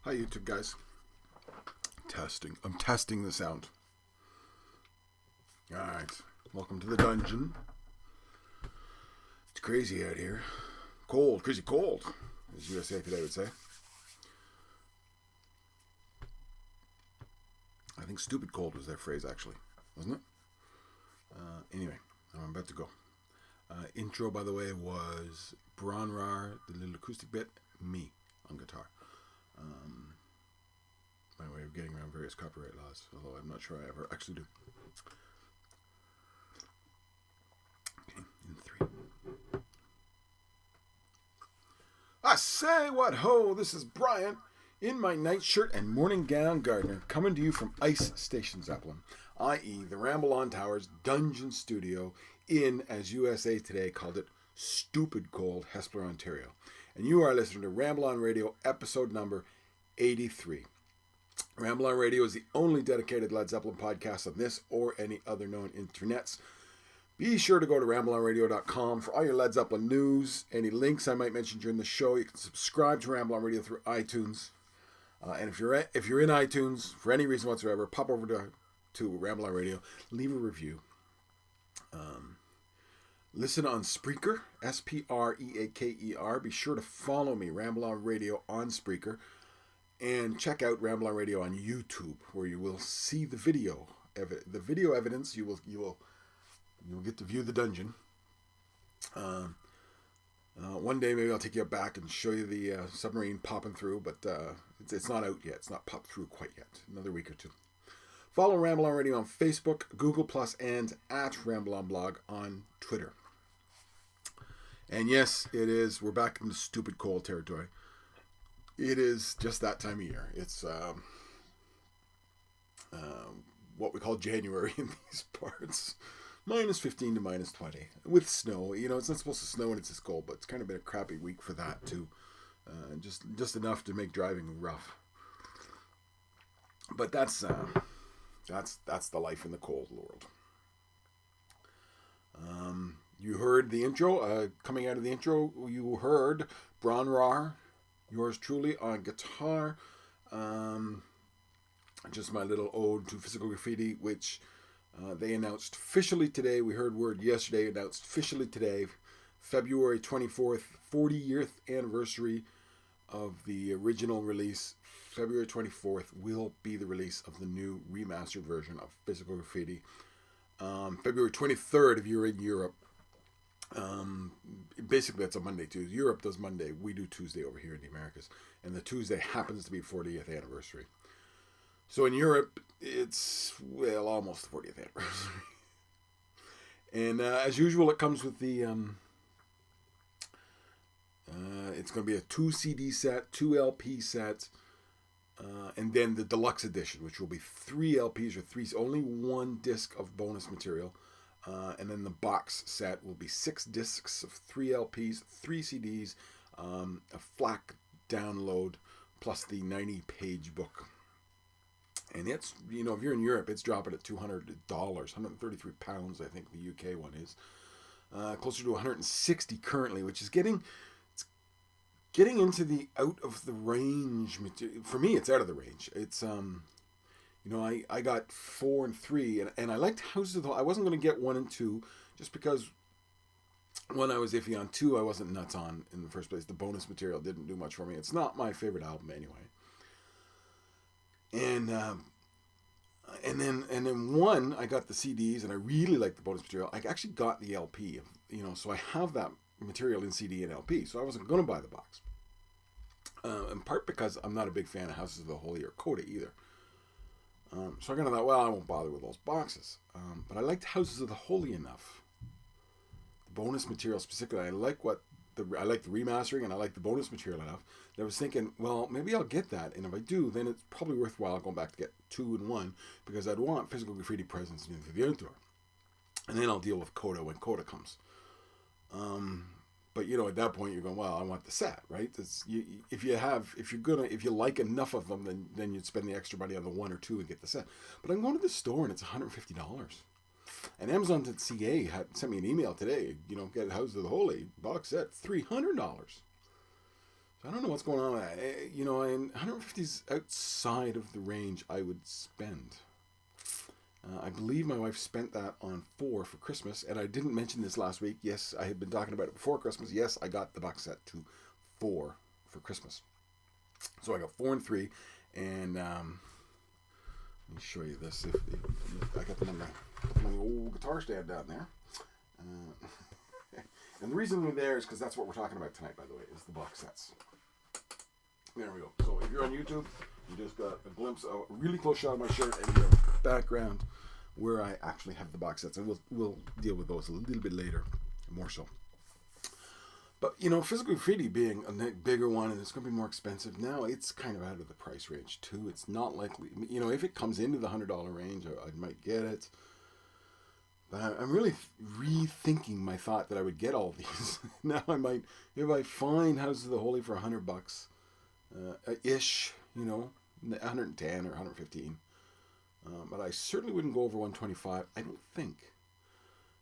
Hi YouTube guys. Testing. I'm testing the sound. Alright. Welcome to the dungeon. It's crazy out here. Cold. Crazy cold. As USA Today would say. I think stupid cold was their phrase actually. Wasn't it? Anyway. I'm about to go. Intro by the way was Bronrar, the little acoustic bit, me on guitar. My way of getting around various copyright laws, although I'm not sure I ever actually do. Okay, in 3. I say what ho, this is Brian in my nightshirt and morning gown gardener coming to you from Ice Station Zeppelin, i.e. the Ramble on Towers Dungeon Studio in, as USA Today called it, stupid cold Hespeler, Ontario. And you are listening to Ramble on Radio episode number 83. Ramble on Radio is the only dedicated Led Zeppelin podcast on this or any other known internets. Be sure to go to rambleonradio.com for all your Led Zeppelin news, any links I might mention during the show. You can subscribe to Ramble on Radio through iTunes. And if you're in iTunes, for any reason whatsoever, pop over to Ramble on Radio, leave a review. Listen on Spreaker, Spreaker. Be sure to follow me, Ramble on Radio on Spreaker. And check out Ramble on Radio on YouTube, where you will see the video evidence. You will get to view the dungeon. One day maybe I'll take you back and show you the submarine popping through, but it's not out yet. It's not popped through quite yet. Another week or two. Follow Ramble on Radio on Facebook, Google+, and at Ramble on Blog on Twitter. And yes, it is. We're back in the stupid cold territory. It is just that time of year. It's what we call January in these parts. Minus 15 to minus 20. With snow. You know, it's not supposed to snow when it's this cold, but it's kind of been a crappy week for that too. Just enough to make driving rough. But that's the life in the cold world. You heard the intro. Coming out of the intro, you heard Bronrar, yours truly, on guitar. Just my little ode to physical graffiti, which they announced officially today. We heard word yesterday, announced officially today, February 24th, 40th anniversary of the original release. February 24th will be the release of the new remastered version of Physical Graffiti. February 23rd, if you're in Europe, basically that's a Monday, Tuesday. Europe does Monday. We do Tuesday over here in the Americas. And the Tuesday happens to be 40th anniversary. So in Europe, it's, well, almost the 40th anniversary. And as usual, it comes with the, it's going to be a 2 CD set, 2 LP set, and then the deluxe edition, which will be 3 LPs or 3, only 1 disc of bonus material. And then the box set will be 6 discs of 3 LPs, 3 CDs, a FLAC download, plus the 90-page book. And it's, you know, if you're in Europe, it's dropping at $200, 133 pounds, I think the UK one is. Closer to 160 currently, which is getting into the out of the range. For me, it's out of the range. It's, you know, I got 4 and 3, and I liked Houses of the... I wasn't going to get 1 and 2, just because 1 I was iffy on, 2 I wasn't nuts on in the first place. The bonus material didn't do much for me. It's not my favorite album anyway. And then 1, I got the CDs, and I really liked the bonus material. I actually got the LP, you know, so I have that material in CD and LP, so I wasn't going to buy the box. In part because I'm not a big fan of Houses of the Holy or Coda either. So I kind of thought, well, I won't bother with those boxes. But I liked Houses of the Holy enough. The bonus material specifically, I like the remastering, and I like the bonus material enough that I was thinking, well, maybe I'll get that, and if I do, then it's probably worthwhile going back to get 2 and 1, because I'd want Physical Graffiti presents in the outdoor, and then I'll deal with Coda when Coda comes. But you know, at that point, you're going, well, I want the set, right? If you like enough of them, then you'd spend the extra money on the 1 or 2 and get the set. But I'm going to the store and it's $150. And Amazon.ca sent me an email today, you know, get House of the Holy box set, $300. I don't know what's going on. You know, in 150s outside of the range I would spend. I believe my wife spent that on 4 for Christmas, and I didn't mention this last week. Yes, I had been talking about it before Christmas. Yes, I got the box set to 4 for Christmas. So I got 4 and 3, and let me show you this. If I got them on my old guitar stand down there. And the reason they're there is because that's what we're talking about tonight, by the way, is the box sets. There we go. So if you're on YouTube, you just got a glimpse of a really close shot of my shirt and your background where I actually have the box sets, and we'll deal with those a little bit later, more so. But you know, Physical Graffiti being a bigger one, and it's going to be more expensive now. It's kind of out of the price range too. It's not likely, you know, if it comes into the $100 range, I might get it. But I'm really rethinking my thought that I would get all these. Now I might, if I find Houses of the Holy for $100 ish, you know, 110 or 115. But I certainly wouldn't go over 125, I don't think.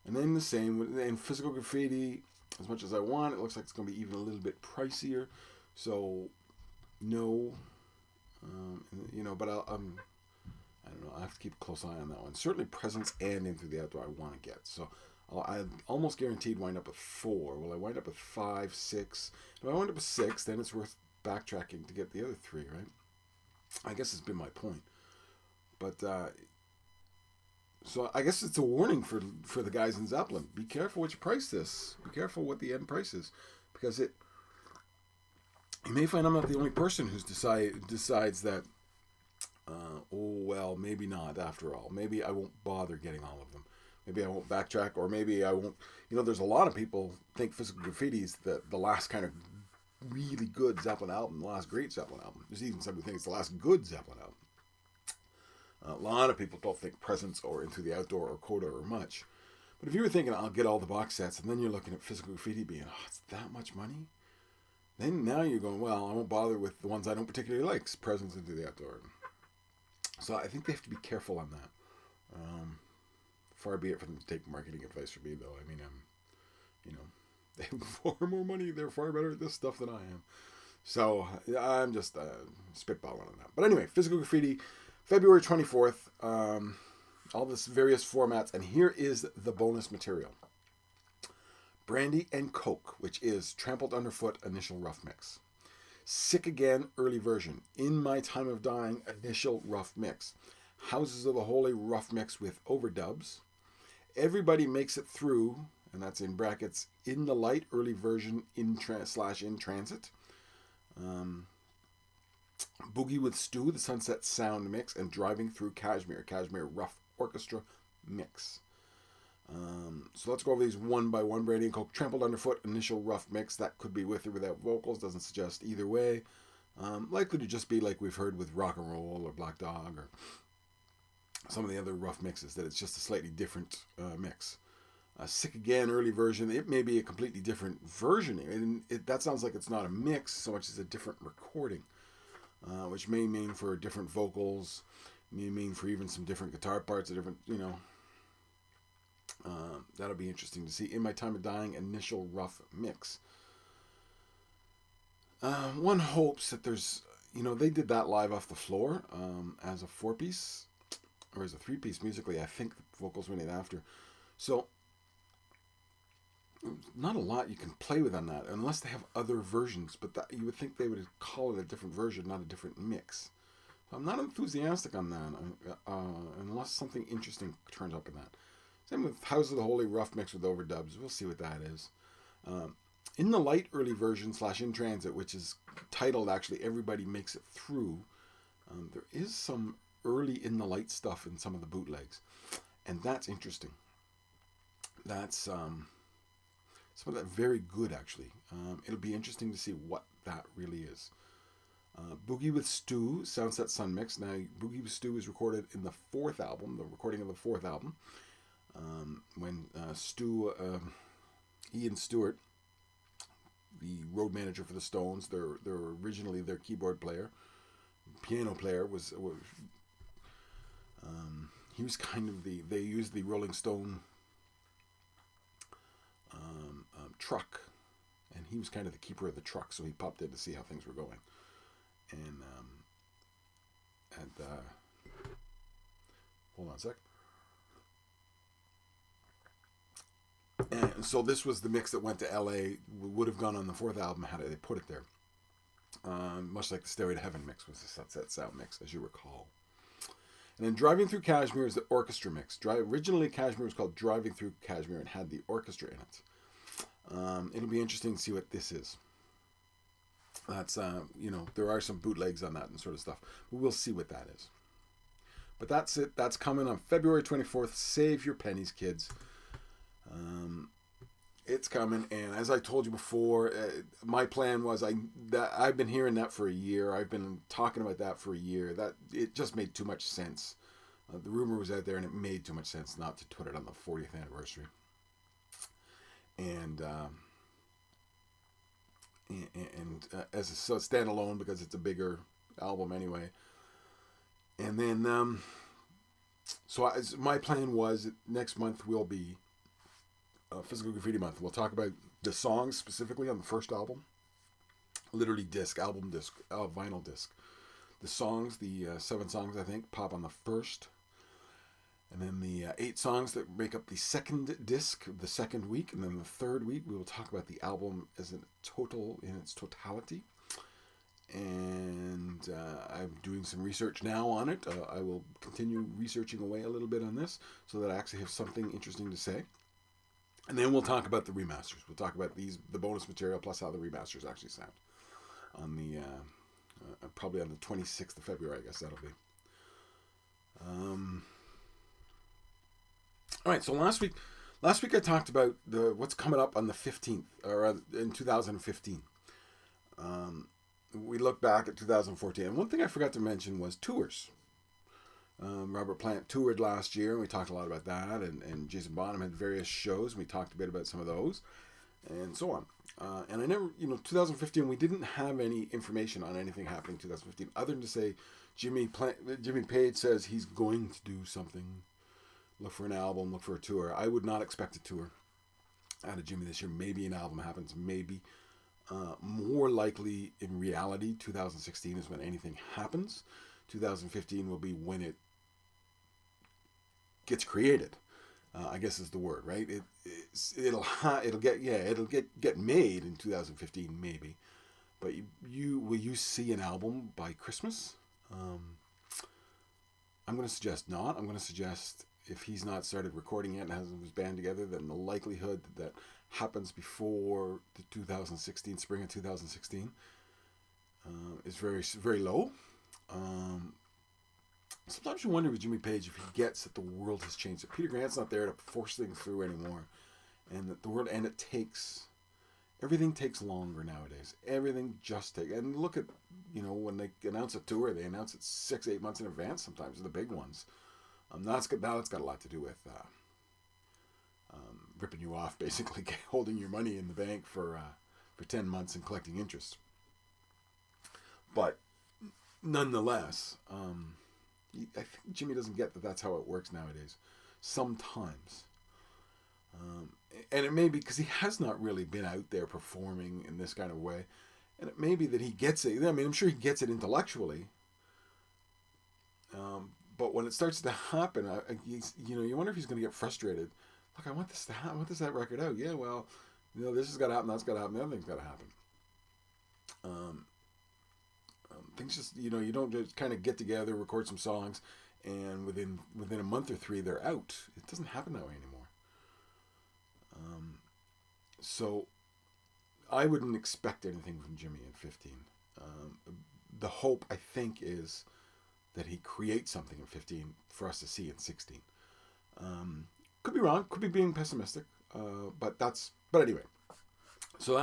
And then the same in Physical Graffiti, as much as I want, it looks like it's going to be even a little bit pricier. So, no, you know, but I don't know, I have to keep a close eye on that one. Certainly Presence and Into the Outdoor I want to get. So, I almost guaranteed wind up with 4. Will I wind up with 5, 6? If I wind up with 6, then it's worth backtracking to get the other 3, right? I guess it's been my point. But, so I guess it's a warning for the guys in Zeppelin. Be careful what you price this. Be careful what the end price is. Because you may find I'm not the only person who decides that, oh, well, maybe not after all. Maybe I won't bother getting all of them. Maybe I won't backtrack, or maybe I won't, you know, there's a lot of people think Physical Graffiti is the last kind of really good Zeppelin album, the last great Zeppelin album. There's even some who think it's the last good Zeppelin album. A lot of people don't think Presence or Into the Outdoor or Coda or much. But if you were thinking, I'll get all the box sets, and then you're looking at Physical Graffiti being, oh, it's that much money? Then now you're going, well, I won't bother with the ones I don't particularly like, Presence, Into the Outdoor. So I think they have to be careful on that. Far be it for them to take marketing advice from me, though. I mean, you know, they have far more money. They're far better at this stuff than I am. So I'm just spitballing on that. But anyway, Physical Graffiti, February 24th. All this various formats. And here is the bonus material. Brandy and Coke, which is Trampled Underfoot Initial Rough Mix. Sick Again Early Version. In My Time of Dying Initial Rough Mix. Houses of the Holy Rough Mix with overdubs. Everybody Makes It Through, and that's in brackets, In the Light Early Version in transit. Boogie with Stu, the Sunset Sound Mix, and Driving Through Kashmir Rough Orchestra Mix. So let's go over these one by one. Brandy and Coke, Trampled Underfoot Initial Rough Mix. That could be with or without vocals. Doesn't suggest either way. Likely to just be like we've heard with Rock and Roll or Black Dog or some of the other rough mixes, that it's just a slightly different mix. Sick Again Early Version, it may be a completely different version, and that sounds like it's not a mix so much as a different recording, which may mean for different vocals, may mean for even some different guitar parts, a different, you know, that'll be interesting to see. In My Time of Dying Initial Rough Mix. One hopes that there's, you know, they did that live off the floor as a 4-piece, or as a 3-piece musically. I think the vocals went in after. So, not a lot you can play with on that, unless they have other versions, but that, you would think they would call it a different version, not a different mix. So I'm not enthusiastic on that, unless something interesting turns up in that. Same with House of the Holy Rough Mix with overdubs. We'll see what that is. In the Light Early Version / In Transit, which is titled actually Everybody Makes It Through, there is some early In the Light stuff in some of the bootlegs, and that's interesting. That's some of that very good, actually. It'll be interesting to see what that really is. Boogie with Stu, Sunset Sun Mix. Now, Boogie with Stu is recorded in the 4th album, the recording of the 4th album, when Ian Stewart, the road manager for the Stones, they're originally their keyboard player, piano player, he was kind of they used the Rolling Stone truck and he was kind of the keeper of the truck, so he popped in to see how things were going. And hold on a sec. And so this was the mix that went to LA, would have gone on the fourth album had they put it there. Much like the Stairway to Heaven mix was the Sunset Sound mix, as you recall. And then Driving Through Kashmir is the orchestra mix. Originally, Kashmir was called Driving Through Kashmir and had the orchestra in it. It'll be interesting to see what this is. That's, there are some bootlegs on that and sort of stuff. But we'll see what that is. But that's it. That's coming on February 24th. Save your pennies, kids. It's coming, and as I told you before, my plan was I've been hearing that for a year. I've been talking about that for a year. That it just made too much sense. The rumor was out there, and it made too much sense not to put it on the 40th anniversary. And as a standalone, because it's a bigger album anyway. And then, my plan was next month will be Physical Graffiti Month. We'll talk about the songs specifically on the first album. Literally album disc, vinyl disc. The songs, the 7 songs I think, pop on the first. And then the 8 songs that make up the second disc, the second week. And then the third week we will talk about the album as a total, in its totality. And I'm doing some research now on it. I will continue researching away a little bit on this so that I actually have something interesting to say. And then we'll talk about the remasters. We'll talk about the bonus material plus how the remasters actually sound on the probably on the 26th of February. I guess that'll be. All right. So last week I talked about what's coming up on the 15th or in 2015. We look back at 2014, and one thing I forgot to mention was tours. Robert Plant toured last year, and we talked a lot about that, and Jason Bonham had various shows, and we talked a bit about some of those, and so on. And I never, 2015, we didn't have any information on anything happening in 2015, other than to say Jimmy Page says he's going to do something, look for an album, look for a tour. I would not expect a tour out of Jimmy this year. Maybe an album happens, maybe. More likely, in reality, 2016 is when anything happens. 2015 will be when it gets created. I guess is the word, right? It'll get made in 2015 maybe, but will you see an album by Christmas? I'm going to suggest not. I'm going to suggest if he's not started recording yet and hasn't his band together, then the likelihood that happens before the 2016 spring of 2016 is very, very low. Sometimes you wonder with Jimmy Page if he gets that the world has changed. That Peter Grant's not there to force things through anymore, and that the world everything takes longer nowadays. Everything just takes. And look at when they announce a tour, they announce it 6-8 months in advance. Sometimes the big ones. That's got a lot to do with ripping you off, basically holding your money in the bank for 10 months and collecting interest. But nonetheless, I think Jimmy doesn't get that that's how it works nowadays. Sometimes. And it may be because he has not really been out there performing in this kind of way. And it may be that he gets it. I mean, I'm sure he gets it intellectually. But when it starts to happen, you wonder if he's going to get frustrated. Look, I want this to happen. I want that record out. Yeah, well, this has got to happen. That's got to happen. The other thing's got to happen. Things just, you don't just kind of get together, record some songs, and within a month or 3 they're out. It doesn't happen that way anymore. So I wouldn't expect anything from Jimmy in 15. The hope, I think, is that he creates something in 15 for us to see in 16. Could be wrong, could be being pessimistic, but anyway. So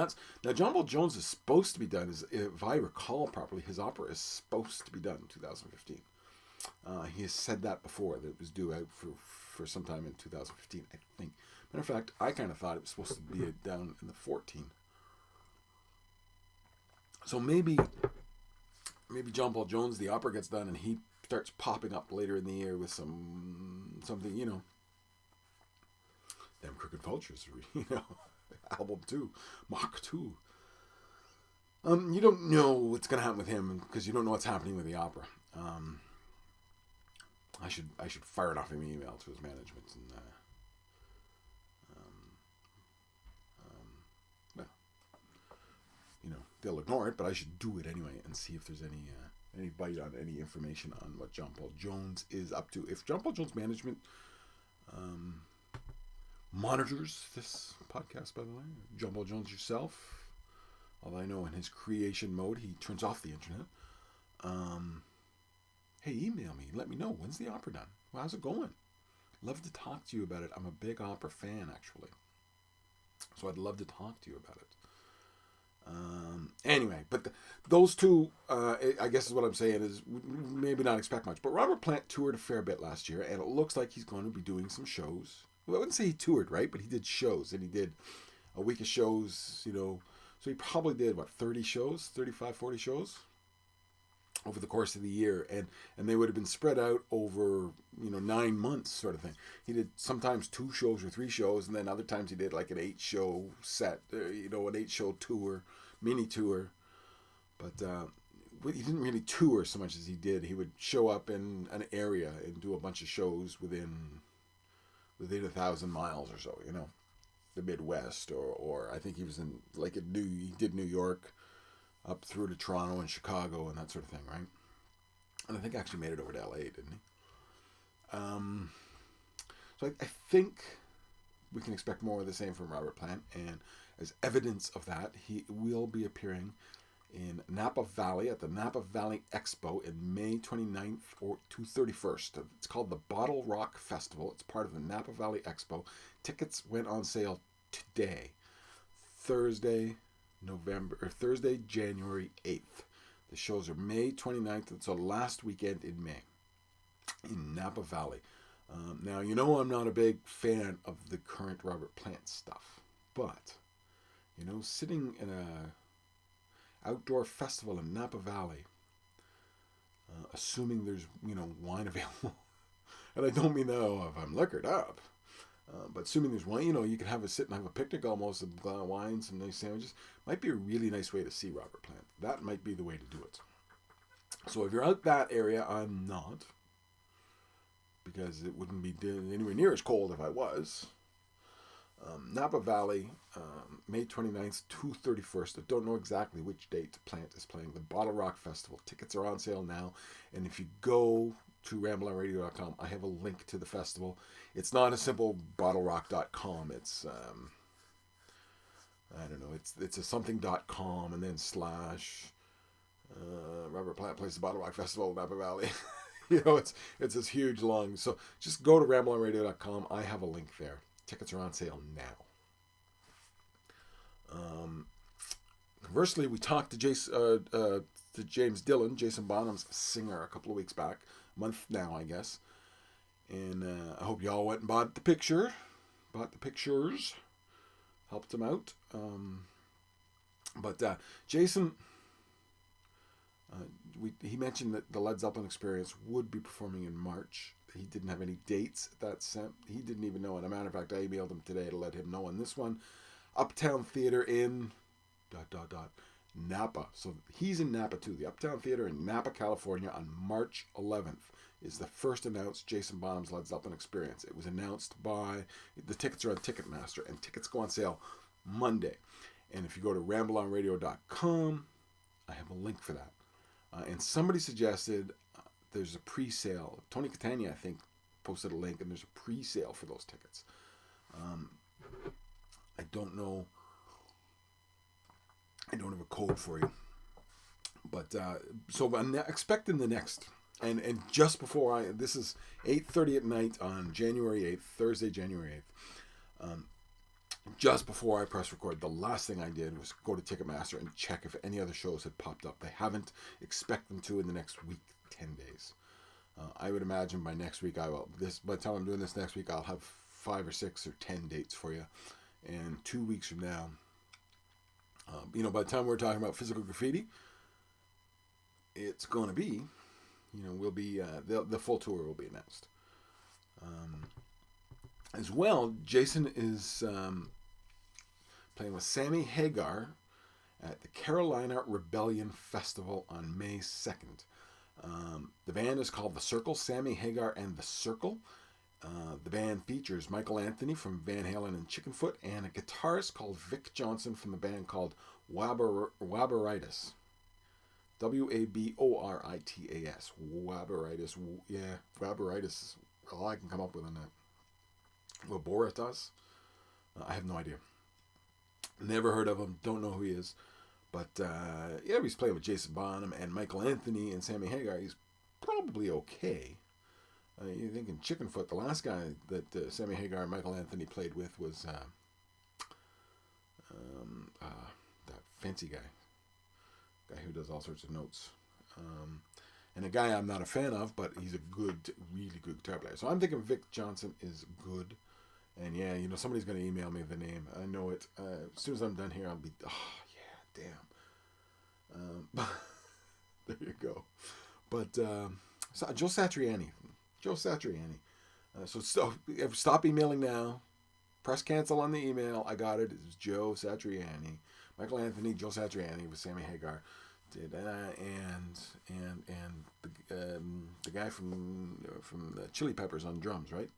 now John Paul Jones is supposed to be done, if I recall properly, his opera is supposed to be done in 2015. He has said that before, that it was due out for sometime in 2015, I think. Matter of fact, I kind of thought it was supposed to be down in the 14. So maybe John Paul Jones, the opera gets done, and he starts popping up later in the year with something, them crooked vultures, album 2, Mach 2. You don't know what's going to happen with him because you don't know what's happening with the opera. I should fire it off an email to his management and well, they'll ignore it, but I should do it anyway and see if there's any bite on any information on what John Paul Jones is up to. If John Paul Jones management monitors this podcast, by the way, John Paul Jones yourself, although I know in his creation mode he turns off the internet. Hey, email me. Let me know. When's the opera done? Well, how's it going? Love to talk to you about it. I'm a big opera fan, actually. So I'd love to talk to you about it. Anyway, but those two, I guess is what I'm saying is maybe not expect much. But Robert Plant toured a fair bit last year, and it looks like he's going to be doing some shows. Well, I wouldn't say he toured, right? But he did shows, and he did a week of shows, So he probably did, 30 shows? 35, 40 shows? Over the course of the year, and they would have been spread out over 9 months, sort of thing. He did sometimes 2 shows or 3 shows, and then other times he did like an 8-show set, an 8-show tour, mini tour. But he didn't really tour so much as he did. He would show up in an area and do a bunch of shows within 1,000 miles or so, the Midwest, or I think he was in he did New York, up through to Toronto and Chicago and that sort of thing, right? And I think actually made it over to LA, didn't he? So I think we can expect more of the same from Robert Plant, and as evidence of that, he will be appearing in Napa Valley at the Napa Valley Expo in May 29th to 31st. It's called the Bottle Rock Festival. It's part of the Napa Valley Expo. Tickets went on sale today, Thursday, January 8th. The shows are May 29th. It's the last weekend in May in Napa Valley. Now, I'm not a big fan of the current Robert Plant stuff, but, sitting in a outdoor festival in Napa Valley, assuming there's, wine available, and I don't mean that if I'm liquored up, but assuming there's wine, you can have a sit and have a picnic almost, a glass of wine, some nice sandwiches. Might be a really nice way to see Robert Plant. That might be the way to do it. So if you're out that area, I'm not, because it wouldn't be anywhere near as cold if I was. Napa Valley, May 29th to 31st. I don't know exactly which date Plant is playing. The Bottle Rock Festival. Tickets are on sale now. And if you go to rambleonradio.com, I have a link to the festival. It's not a simple bottlerock.com. It's, I don't know, it's a something.com and then / Robert Plant plays the Bottle Rock Festival in Napa Valley. It's this huge long. So just go to rambleonradio.com. I have a link there. Tickets are on sale now. Conversely, we talked to James Dillon, Jason Bonham's singer, a couple of weeks back, a month now, I guess. And I hope y'all went and bought the pictures, helped him out. But Jason, he mentioned that the Led Zeppelin Experience would be performing in March. He didn't have any dates at that set. He didn't even know. And as a matter of fact, I emailed him today to let him know. And this one, Uptown Theater in ... Napa. So he's in Napa too. The Uptown Theater in Napa, California on March 11th is the first announced Jason Bonham's Led Zeppelin Experience. It was announced by, the tickets are on Ticketmaster, and tickets go on sale Monday. And if you go to rambleonradio.com, I have a link for that. And somebody suggested there's a pre-sale. Tony Catania, I think, posted a link, and there's a pre-sale for those tickets. I don't know. I don't have a code for you. But, so I'm expecting the next. And just before this is 8:30 at night on January 8th, Thursday, January 8th. Just before I press record, the last thing I did was go to Ticketmaster and check if any other shows had popped up. They haven't. Expect them to in the next week, 10 days. I would imagine by next week, by the time I'm doing this next week, I'll have 5 or 6 or 10 dates for you. And 2 weeks from now, by the time we're talking about Physical Graffiti, it's going to be, we'll be, the full tour will be announced. As well, Jason is playing with Sammy Hagar at the Carolina Rebellion Festival on May 2nd. The band is called The Circle, Sammy Hagar and The Circle. The band features Michael Anthony from Van Halen and Chickenfoot and a guitarist called Vic Johnson from the band called Waboritis. Waboritas. Waboritis. Yeah, Waboritis is all I can come up with on that. Waboritas? I have no idea. Never heard of him. Don't know who he is. But, yeah, he's playing with Jason Bonham and Michael Anthony and Sammy Hagar. He's probably okay. You're thinking Chickenfoot. The last guy that Sammy Hagar and Michael Anthony played with was that fancy guy who does all sorts of notes. And a guy I'm not a fan of, but he's a really good guitar player. So I'm thinking Vic Johnson is good. And yeah, somebody's going to email me the name. I know it. As soon as I'm done here, I'll be, yeah, damn. There you go. But Joe Satriani. So stop emailing now. Press cancel on the email. I got it. It's Joe Satriani. Michael Anthony, Joe Satriani with Sammy Hagar did, and the guy from the Chili Peppers on drums, right?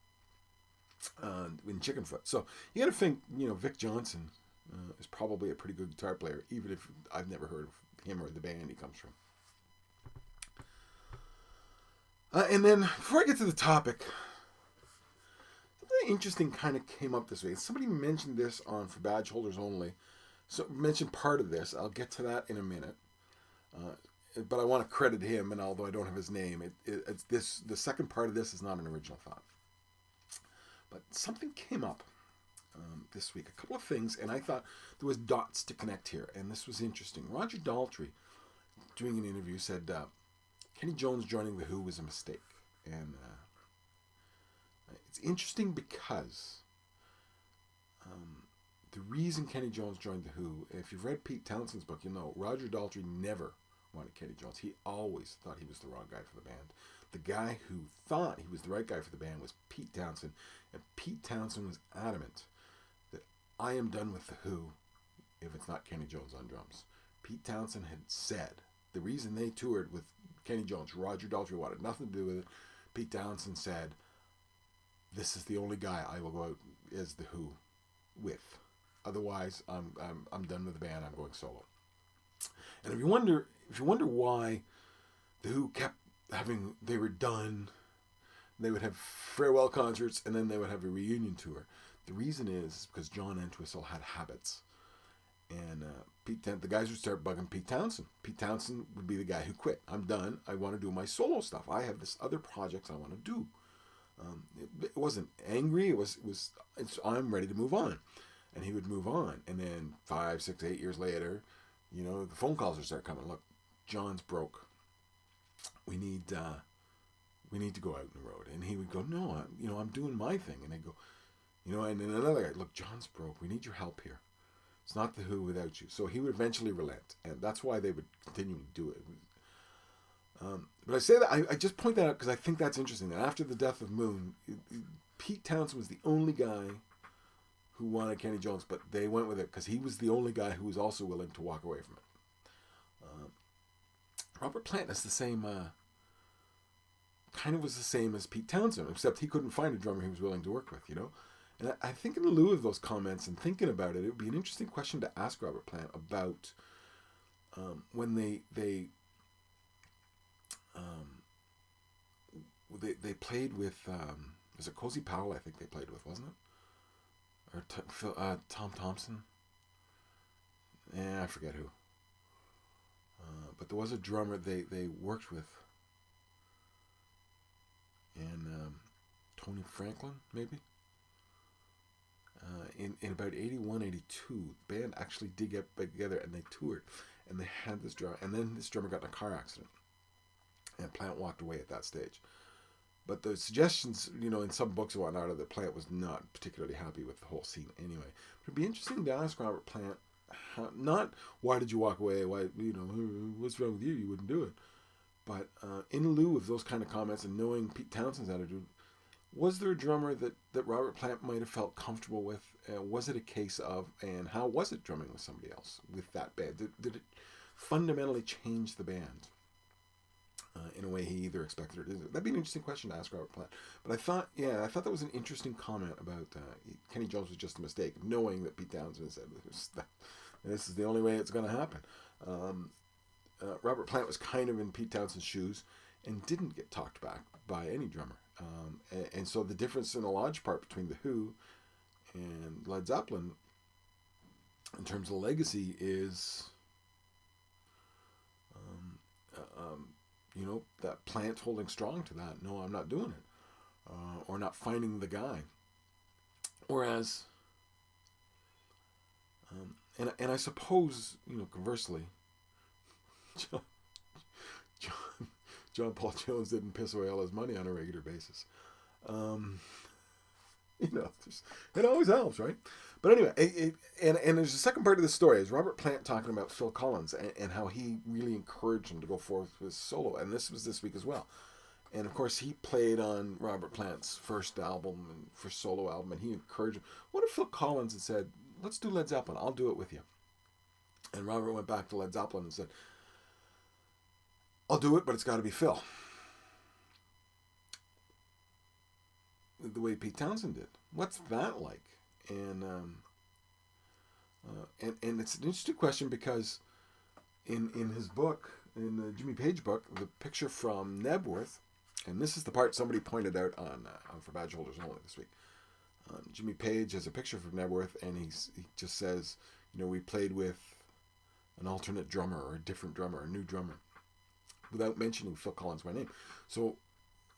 In Chickenfoot. So you got to think, Vic Johnson is probably a pretty good guitar player, even if I've never heard of him or the band he comes from. And then before I get to the topic, something interesting kind of came up this week. Somebody mentioned this on For Badge Holders Only. So mentioned part of this. I'll get to that in a minute. But I want to credit him, and although I don't have his name, it's this. The second part of this is not an original thought. But something came up this week. A couple of things, and I thought there was dots to connect here, and this was interesting. Roger Daltrey, doing an interview, said Kenny Jones joining The Who was a mistake. And it's interesting because the reason Kenny Jones joined The Who, if you've read Pete Townshend's book, you'll know Roger Daltrey never wanted Kenny Jones. He always thought he was the wrong guy for the band. The guy who thought he was the right guy for the band was Pete Townshend. And Pete Townshend was adamant that I am done with The Who if it's not Kenny Jones on drums. Pete Townshend had said the reason they toured with Kenny Jones, Roger Daltrey wanted nothing to do with it. Pete Townshend said, this is the only guy I will go out as The Who with. Otherwise, I'm done with the band. I'm going solo. And if you wonder why The Who kept having, they were done, they would have farewell concerts, and then they would have a reunion tour. The reason is because John Entwistle had habits. And the guys would start bugging Pete Townshend. Pete Townshend would be the guy who quit. I'm done. I want to do my solo stuff. I have this other projects I want to do. It wasn't angry. It's I'm ready to move on. And he would move on. And then 5, 6, 8 years later, the phone calls would start coming. Look, John's broke. We need to go out on the road. And he would go, no, I'm doing my thing. And I'd go, and then another guy, look, John's broke. We need your help here. It's not The Who without you. So he would eventually relent. And that's why they would continue to do it. But I say that, I just point that out because I think that's interesting. That after the death of Moon, Pete Townshend was the only guy who wanted Kenny Jones, but they went with it because he was the only guy who was also willing to walk away from it. Robert Plant is the same, kind of was the same as Pete Townshend, except he couldn't find a drummer he was willing to work with, And I think in lieu of those comments and thinking about it, it would be an interesting question to ask Robert Plant about when they played with, was it Cozy Powell I think they played with, wasn't it? Or Tom Thompson? I forget who. But there was a drummer they worked with. And Tony Franklin, maybe? In about 81, 82, the band actually did get back together and they toured. And they had this drummer. And then this drummer got in a car accident. And Plant walked away at that stage. But the suggestions, in some books and whatnot, are that Plant was not particularly happy with the whole scene anyway. But it'd be interesting to ask Robert Plant, not why did you walk away, why, what's wrong with you, you wouldn't do it. But in lieu of those kind of comments and knowing Pete Townshend's attitude, Was there a drummer that Robert Plant might have felt comfortable with? Was it a case of, and how was it drumming with somebody else with that band? Did it fundamentally change the band in a way he either expected or didn't? That'd be an interesting question to ask Robert Plant. But I thought that was an interesting comment about Kenny Jones was just a mistake, knowing that Pete Townsend said this is the only way it's going to happen. Robert Plant was kind of in Pete Townsend's shoes and didn't get talked back by any drummer. And so the difference in a large part between The Who and Led Zeppelin in terms of legacy is, that Plant holding strong to that. No, I'm not doing it. Or not finding the guy. Whereas, and I suppose, conversely, John Paul Jones didn't piss away all his money on a regular basis. It always helps, right? But anyway, and there's a second part of the story is Robert Plant talking about Phil Collins and how he really encouraged him to go forth with solo. And this was this week as well. And of course, he played on Robert Plant's first album and first solo album, and he encouraged him. What if Phil Collins had said, "Let's do Led Zeppelin, I'll do it with you"? And Robert went back to Led Zeppelin and said, "I'll do it, but it's got to be Phil." The way Pete Townsend did. What's that like? And it's an interesting question because in his book, in the Jimmy Page book, the picture from Nebworth, and this is the part somebody pointed out on For Badge Holders Only this week. Jimmy Page has a picture from Nebworth, and he just says, we played with an alternate drummer or a different drummer, a new drummer, without mentioning Phil Collins by name. So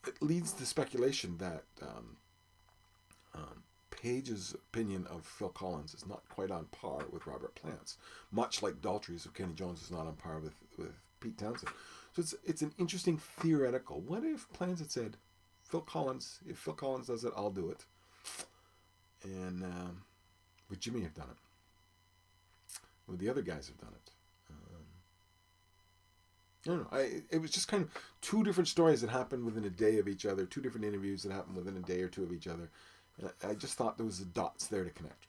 it leads to speculation that Page's opinion of Phil Collins is not quite on par with Robert Plant's, much like Daltrey's of Kenny Jones is not on par with Pete Townsend. So it's an interesting theoretical. What if Plant had said, if Phil Collins does it, I'll do it. And would Jimmy have done it? Would the other guys have done it? I don't know. It was just kind of two different stories that happened within a day of each other, two different interviews that happened within a day or two of each other. And I just thought there was the dots there to connect.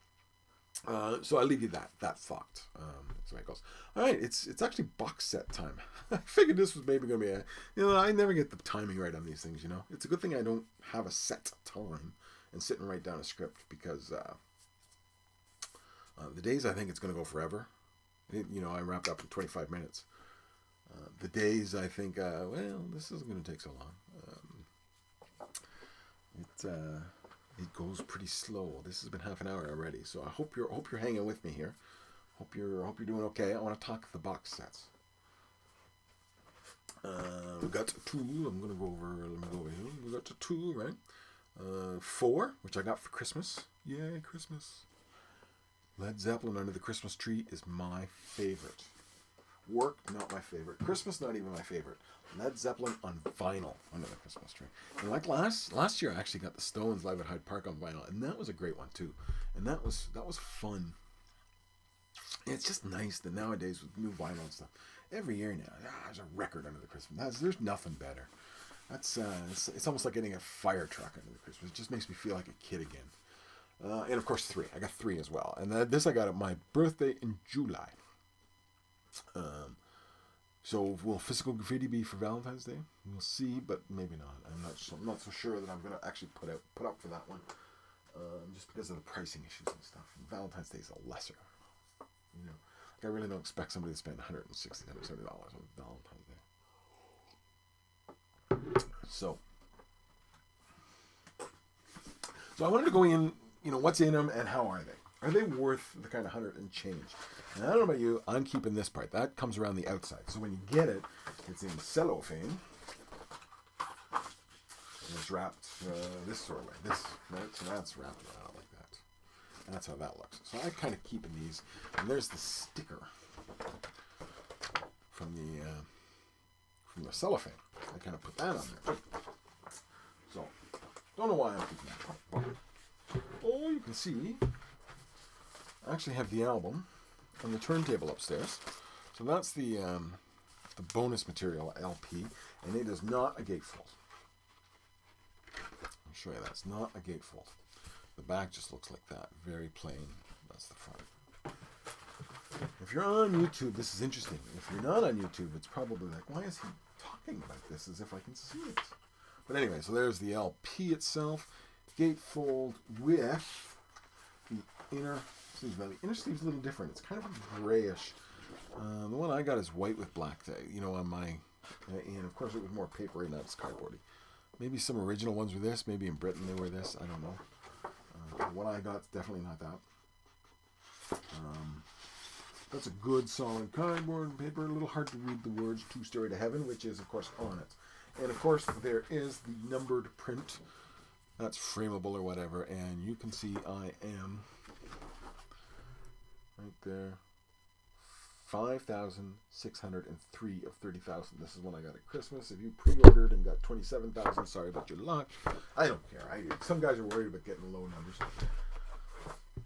So I leave you that thought. That's the way it goes. All right, it's actually box set time. I figured this was maybe going to be I never get the timing right on these things, It's a good thing I don't have a set time and sit and write down a script because the days I think it's going to go forever. I wrapped up in 25 minutes. The days I think, this isn't going to take so long. It goes pretty slow. This has been half an hour already, so I hope you're hanging with me here. Hope you're doing okay. I want to talk the box sets. We got 2. I'm gonna go over. Let me go over here. We got 2, right? 4, which I got for Christmas. Yay, Christmas! Led Zeppelin Under the Christmas Tree is my favorite. Work, not my favorite. Christmas, not even my favorite. Led Zeppelin on vinyl Under the Christmas Tree. And like last year, I actually got the Stones live at Hyde Park on vinyl, and that was a great one too. And that was fun. And it's just nice that nowadays with new vinyl and stuff, every year now, there's a record under the Christmas. There's nothing better. That's it's almost like getting a fire truck under the Christmas. It just makes me feel like a kid again. And of course 3. I got 3 as well. And this I got at my birthday in July. So will Physical Graffiti be for Valentine's Day? We'll see, but maybe not. I'm not so sure that I'm going to actually put up for that one, just because of the pricing issues and stuff. And Valentine's Day is a lesser. I really don't expect somebody to spend $160, $170 on Valentine's Day. So I wanted to go in, what's in them and how are they? Are they worth the kind of 100 and change? And I don't know about you, I'm keeping this part. That comes around the outside. So when you get it, it's in cellophane. And it's wrapped this sort of way. So that's wrapped around like that. And that's how that looks. So I'm kind of keeping these. And there's the sticker from the cellophane. I kind of put that on there. So, don't know why I'm keeping that. Oh, you can see, I actually have the album on the turntable upstairs. So that's the bonus material LP, and it is not a gatefold. show you that. It's not a gatefold. The back just looks like that. Very plain. That's the front. If you're on YouTube, this is interesting. If you're not on YouTube, it's probably like, why is he talking about this as if I can see it? But anyway, so there's the LP itself. Gatefold with the inner sleeves. Now, the inner sleeve's a little different. It's kind of a grayish. The one I got is white with black, on my... and of course it was more papery, not as cardboardy. Maybe some original ones were this. Maybe in Britain they were this. I don't know. What I got is definitely not that. That's a good solid cardboard paper. A little hard to read the words "To Stairway to Heaven," which is of course on it. And of course there is the numbered print. That's frameable or whatever. And you can see I am right there. 5,603 of 30,000. This is one I got at Christmas. If you pre-ordered and got 27,000, sorry about your luck. I don't care. Some guys are worried about getting low numbers.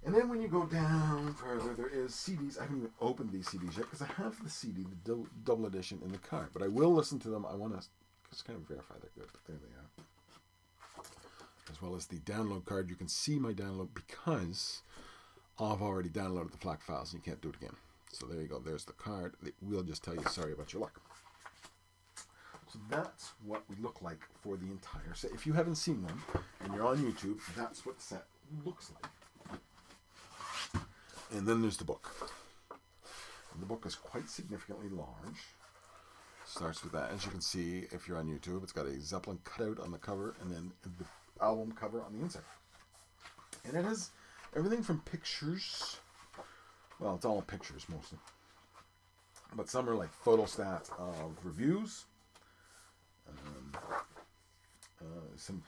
And then when you go down further, there is CDs. I haven't even opened these CDs yet because I have the CD, the double edition, in the car. But I will listen to them. I want to just kind of verify they're good. But there they are. As well as the download card. You can see my download because I've already downloaded the FLAC files and you can't do it again. So there you go. There's the card. We'll just tell you sorry about your luck. So that's what we look like for the entire set. If you haven't seen one and you're on YouTube, that's what the set looks like. And then there's the book. And the book is quite significantly large. Starts with that. As you can see, if you're on YouTube, it's got a Zeppelin cutout on the cover and then the album cover on the inside. And it has everything from pictures. Well, it's all pictures mostly. But some are like photostats of reviews. Some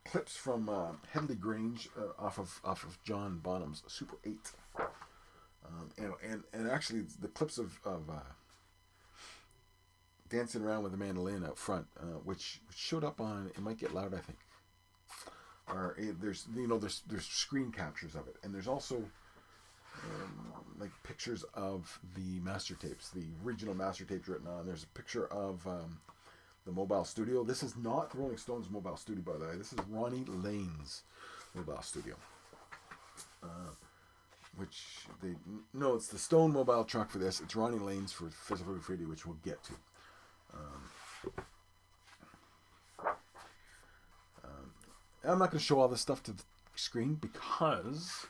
clips from Headley Grange off of John Bonham's Super 8. And actually the clips of Dancing Around with a Mandolin out front, which showed up on It Might Get Loud, I think. Or there's screen captures of it. And there's also like pictures of the master tapes, the original master tapes written on. There's a picture of the mobile studio. This is not the Rolling Stones mobile studio, by the way. This is Ronnie Lane's mobile studio. It's the Stone mobile truck for this. It's Ronnie Lane's for Physical Graffiti, which we'll get to. I'm not going to show all this stuff to the screen because...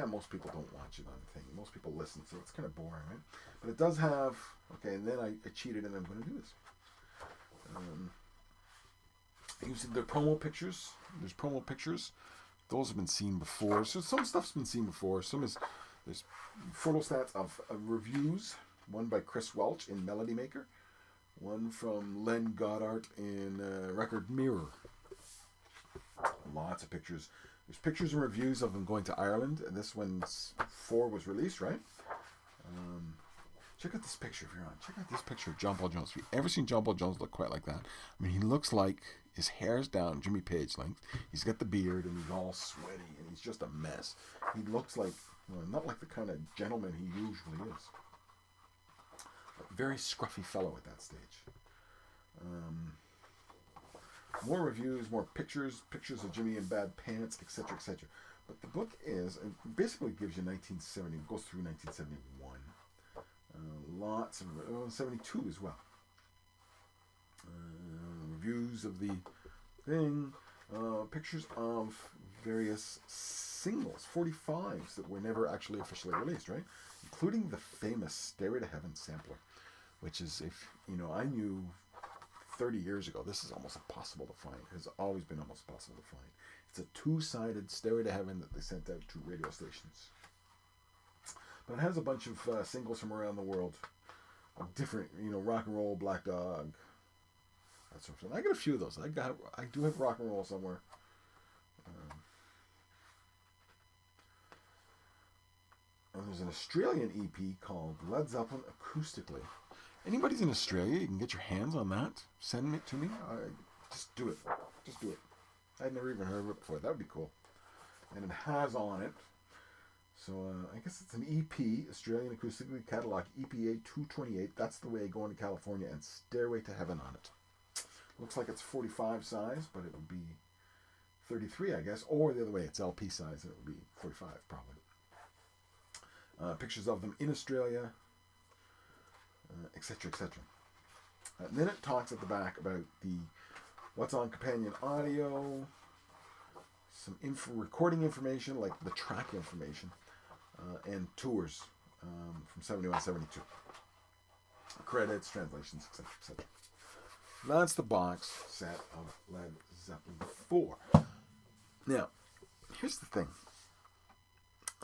most people don't watch it on the thing. Most people listen, so it's kind of boring, right? But it does have... Okay, and then I cheated and I'm going to do this. You see the promo pictures? There's promo pictures. Those have been seen before. So some stuff's been seen before. There's photostats of reviews. One by Chris Welch in Melody Maker. One from Len Goddard in Record Mirror. Lots of pictures. There's pictures and reviews of them going to Ireland. And this one's 4 was released, right? Check out this picture if you're on. Check out this picture of John Paul Jones. Have you ever seen John Paul Jones look quite like that? I mean, he looks like his hair's down Jimmy Page length. He's got the beard and he's all sweaty and he's just a mess. He looks like, not like the kind of gentleman he usually is. But very scruffy fellow at that stage. More reviews, more pictures of Jimmy in bad pants, etc., etc. But the book basically gives you 1970, goes through 1971. Lots of 72 as well. Reviews of the thing, pictures of various singles, 45s that were never actually officially released, right? Including the famous Stairway to Heaven sampler, which is, I knew 30 years ago, this is almost impossible to find. It has always been almost impossible to find. It's a 2-sided Stairway to Heaven that they sent out to radio stations. But it has a bunch of singles from around the world. Different, rock and roll, Black Dog, that sort of thing. I got a few of those. I do have rock and roll somewhere. And there's an Australian EP called Led Zeppelin Acoustically. Anybody's in Australia, you can get your hands on that. Send it to me. Just do it. Just do it. I'd never even heard of it before. That would be cool. And it has on it. So I guess it's an EP, Australian Acoustically Catalog, EPA 228. That's the way going to California, and Stairway to Heaven on it. Looks like it's 45 size, but it would be 33, I guess, or the other way, it's LP size, and it would be 45 probably. Pictures of them in Australia, etc., etc. Then it talks at the back about the what's on companion audio, some recording information like the track information, and tours from 71, 72. Credits, translations, etc., etc. That's the box set of Led Zeppelin 4. Now, here's the thing.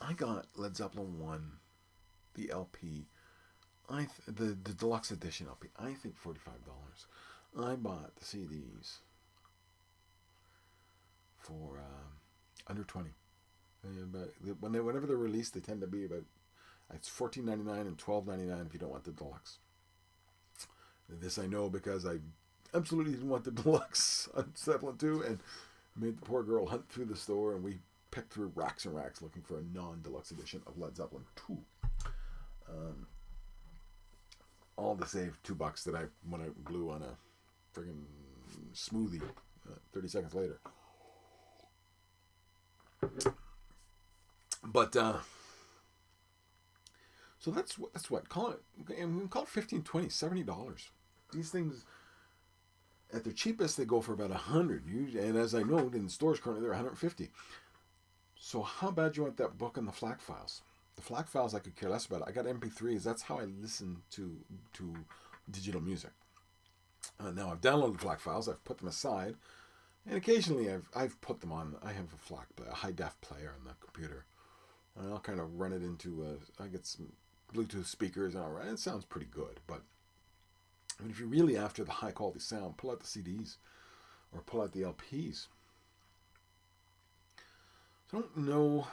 I got Led Zeppelin 1, the LP, the deluxe edition LP, I think $45. I bought the CDs for under 20. Whenever they're released, they tend to be about, it's $14.99 and $12.99 if you don't want the deluxe. This I know because I absolutely didn't want the deluxe on Zeppelin 2 and made the poor girl hunt through the store, and we picked through racks and racks looking for a non-deluxe edition of Led Zeppelin 2. All to save $2 that I blew on a friggin' smoothie 30 seconds later. But so that's what call it, and we can call it $15, $20, $70. These things at their cheapest they go for about $100, and as I know in stores currently they're $150. So how bad you want that book and the FLAC files? The FLAC files I could care less about. I got MP3s. That's how I listen to digital music. Now I've downloaded the FLAC files. I've put them aside, and occasionally I've put them on. I have a high def player on the computer, and I'll kind of run it into I get some Bluetooth speakers, and all right, it sounds pretty good. But I mean, if you're really after the high quality sound, pull out the CDs or pull out the LPs. So I don't know.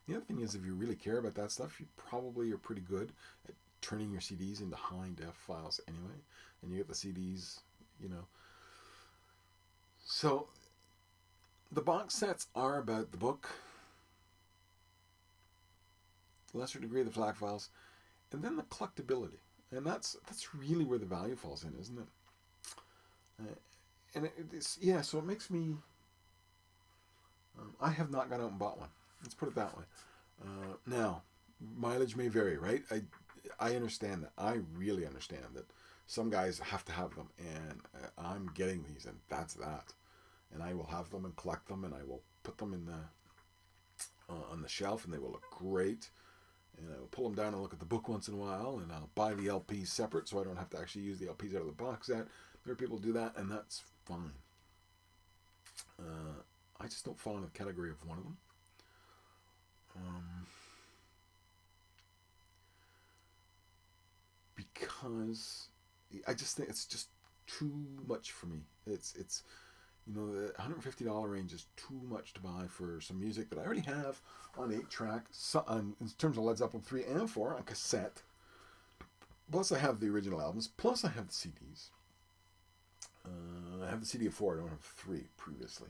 The other thing is, if you really care about that stuff, you probably are pretty good at turning your CDs into high def files anyway, and you get the CDs, you know. So the box sets are about the book, lesser degree of the FLAC files, and then the collectability, and that's really where the value falls in, isn't it? And it's so it makes me. I have not gone out and bought one. Let's put it that way. Now, mileage may vary, right? I understand that. I really understand that some guys have to have them, and I'm getting these, and that's that. And I will have them and collect them, and I will put them in on the shelf, and they will look great. And I will pull them down and look at the book once in a while, and I'll buy the LPs separate, so I don't have to actually use the LPs out of the box set. There are people who do that, and that's fine. I just don't fall in the category of one of them. Because I just think it's just too much for me. It's the $150 range is too much to buy for some music that I already have on 8-track, in terms of Led Zeppelin 3 and 4 on cassette. Plus I have the original albums, plus I have the CDs. I have the CD of 4, I don't have 3 previously.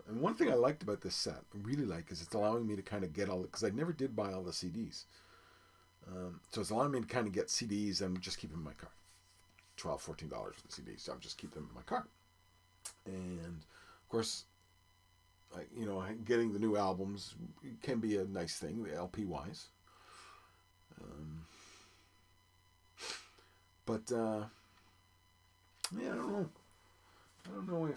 And one thing I liked about this set, I really like, is it's allowing me to kind of get all, because I never did buy all the CDs. So it's allowing me to kind of get CDs and just keep them in my car. $12, $14 for the CDs, so I'll just keep them in my car. And of course, getting the new albums can be a nice thing, the LP wise. But I don't know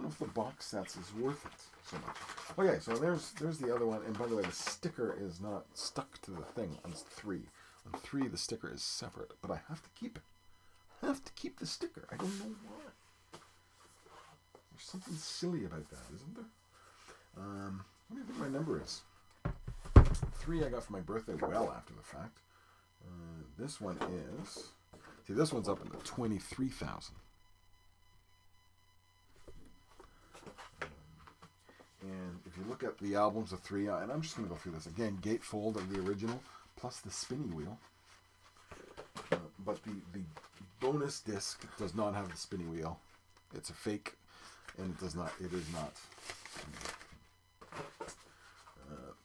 if the box sets is worth it so much. Okay, so there's the other one, and by the way, the sticker is not stuck to the thing on 3. On 3, the sticker is separate, but I have to keep it. I have to keep the sticker. I don't know why. There's something silly about that, isn't there? What do you think my number is? 3 I got for my birthday well after the fact. This one is... See, this one's up in the 23,000. And if you look at the albums of 3, and I'm just going to go through this again, gatefold of the original, plus the spinning wheel. But the bonus disc does not have the spinning wheel. It's a fake, and it is not.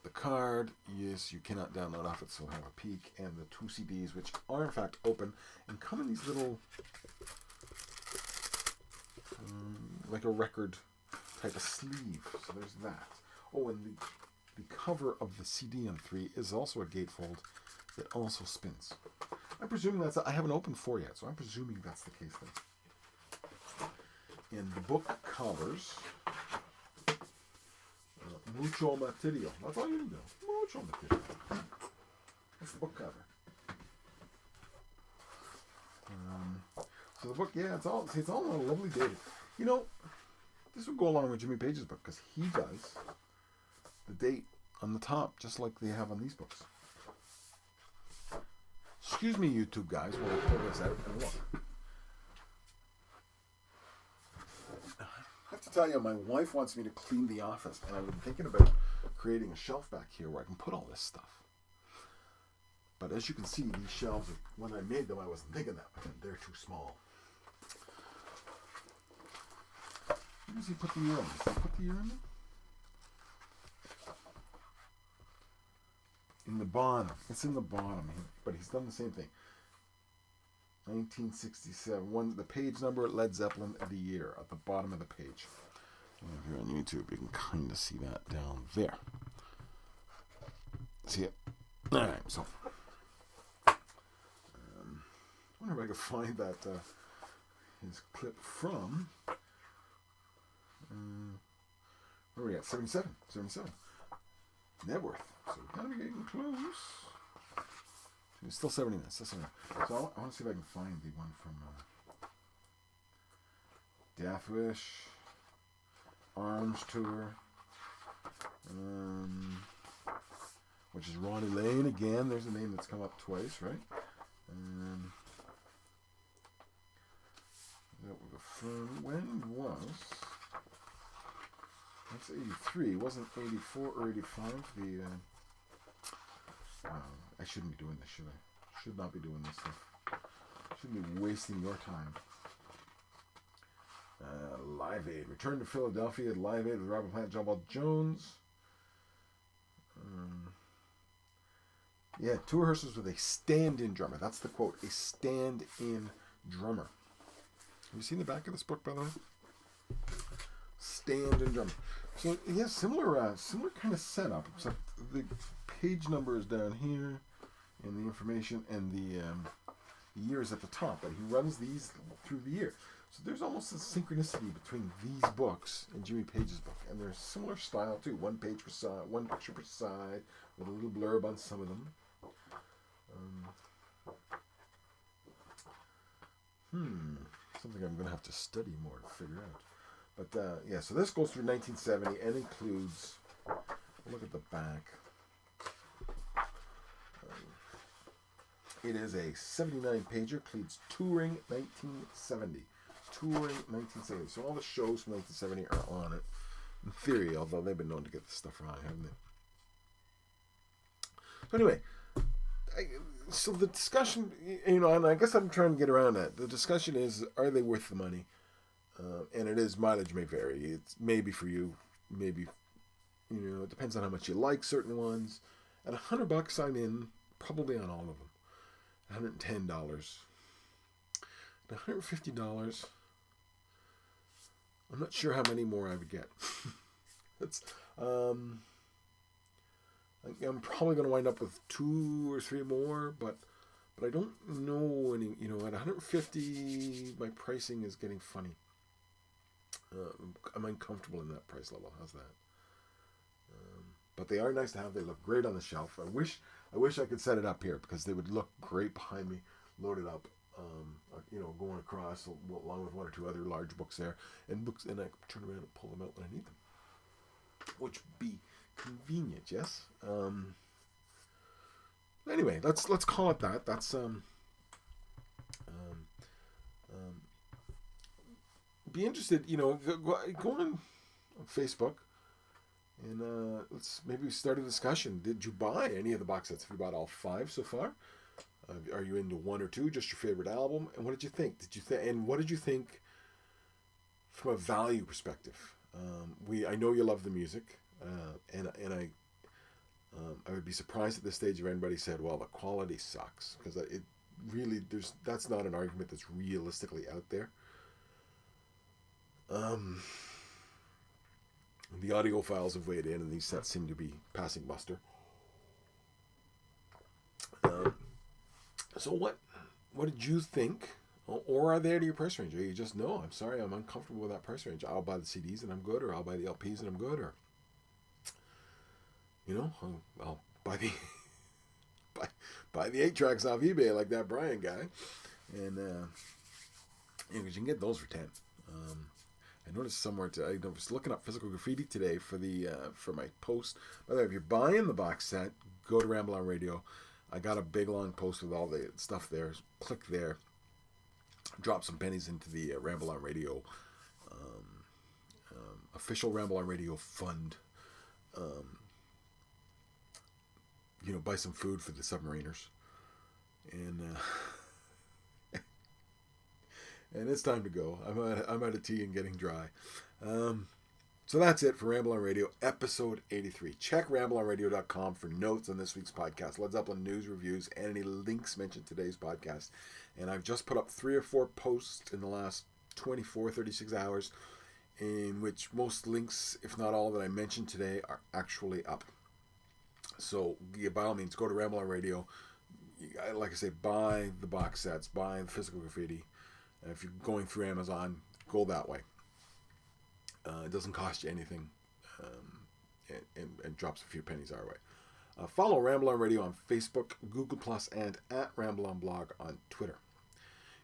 The card, yes, you cannot download off it, so have a peek. And the 2 CDs, which are in fact open, and come in these little, like a record type of sleeve. So there's that. Oh, and the cover of the CD on 3 is also a gatefold that also spins. I'm presuming that's... I haven't opened 4 yet, so I'm presuming that's the case then. And the book covers... mucho material. That's all you need to know. Mucho material. That's the book cover. So the book, yeah, it's all on a lovely date. You know, this would go along with Jimmy Page's book because he does the date on the top, just like they have on these books. Excuse me, YouTube guys, while I pull this out and look. I have to tell you, my wife wants me to clean the office, and I've been thinking about creating a shelf back here where I can put all this stuff. But as you can see, these shelves, when I made them, I wasn't thinking that, but they're too small. Where does he put the year on? Does he put the year on them? In the bottom. It's in the bottom, but he's done the same thing. 1967. The page number, Led Zeppelin, the year, at the bottom of the page. And if you're on YouTube, you can kind of see that down there. See it? All right, so... I wonder if I could find that his clip from where are we at? 77. Nebworth. So we're kind of getting close. It's still 70 minutes. So I want to see if I can find the one from Death Wish, Arms Tour, which is Ronnie Lane again. There's a name that's come up twice, right? When was... That's 83. Wasn't 84 or 85 the... I shouldn't be doing this, should I? Should not be doing this stuff. Shouldn't be wasting your time. Live Aid. Return to Philadelphia. Live Aid with Robert Plant, John Paul Jones. Yeah, 2 rehearsals with a stand-in drummer. That's the quote. A stand-in drummer. Have you seen the back of this book, by the way? Stand-in drummer. So, yeah, similar kind of setup, except the page number is down here, and the information, and the years at the top. But he runs these through the year. So there's almost a synchronicity between these books and Jimmy Page's book. And they're similar style, too. One page per side, one picture per side, with a little blurb on some of them. Something I'm going to have to study more to figure out. But, yeah, so this goes through 1970 and includes, look at the back. It is a 79-pager, includes Touring 1970. Touring 1970. So all the shows from 1970 are on it. In theory, although they've been known to get this stuff wrong, haven't they? So anyway, so the discussion, and I guess I'm trying to get around that. The discussion is, are they worth the money? And it is, mileage may vary. It's maybe for you, maybe, it depends on how much you like certain ones. At $100, I'm in probably on all of them. $110. At $150, I'm not sure how many more I would get. I'm probably going to wind up with 2 or 3 more, but I don't know any. At 150, my pricing is getting funny. I'm uncomfortable in that price level. How's that? But they are nice to have. They look great on the shelf. I wish I could set it up here because they would look great behind me, loaded up. Going across along with 1 or 2 other large books there, and I can turn around and pull them out when I need them, which would be convenient. Yes. Anyway, let's call it that. That's be interested. Go on Facebook and let's maybe start a discussion. Did you buy any of the box sets? Have you bought all 5 so far? Are you into 1 or 2? Just your favorite album? And what did you think? And what did you think from a value perspective? I know you love the music, and I would be surprised at this stage if anybody said, "Well, the quality sucks," because it really that's not an argument that's realistically out there. The audio files have weighed in, and these sets seem to be passing muster. So what did you think? Or are they to your price range? Or you just, no, I'm sorry, I'm uncomfortable with that price range. I'll buy the CDs and I'm good, or I'll buy the LPs and I'm good, or, I'll buy the buy the 8-tracks off eBay like that Brian guy. And, because you can get those for 10. I noticed somewhere, I was looking up Physical Graffiti today for my post. By the way, if you're buying the box set, go to Ramble on Radio. I got a big long post with all the stuff there. Click there. Drop some pennies into the Ramble on Radio official Ramble on Radio fund. Buy some food for the submariners, and and it's time to go. I'm out of tea and getting dry. So that's it for Ramble on Radio, episode 83. Check rambleonradio.com for notes on this week's podcast, Led Zeppelin news, reviews, and any links mentioned in today's podcast. And I've just put up 3 or 4 posts in the last 24, 36 hours, in which most links, if not all, that I mentioned today are actually up. So by all means, go to Ramble on Radio. Like I say, buy the box sets, buy the Physical Graffiti. And if you're going through Amazon, go that way. It doesn't cost you anything, and drops a few pennies our way. Follow Ramble on Radio on Facebook, Google+, and at Ramble on Blog on Twitter.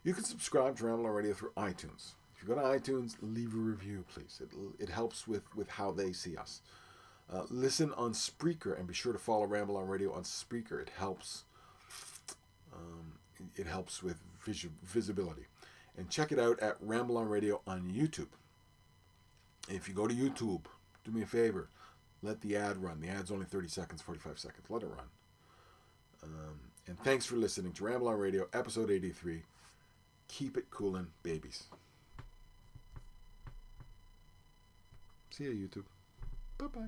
You can subscribe to Ramble on Radio through iTunes. If you go to iTunes, leave a review, please. It helps with how they see us. Listen on Spreaker, and be sure to follow Ramble on Radio on Spreaker. It helps. It helps with visibility. And check it out at Ramble on Radio on YouTube. If you go to YouTube, do me a favor, let the ad run. The ad's only 30 seconds, 45 seconds. Let it run. And thanks for listening to Ramble on Radio, episode 83. Keep it coolin', babies. See ya, YouTube. Bye-bye.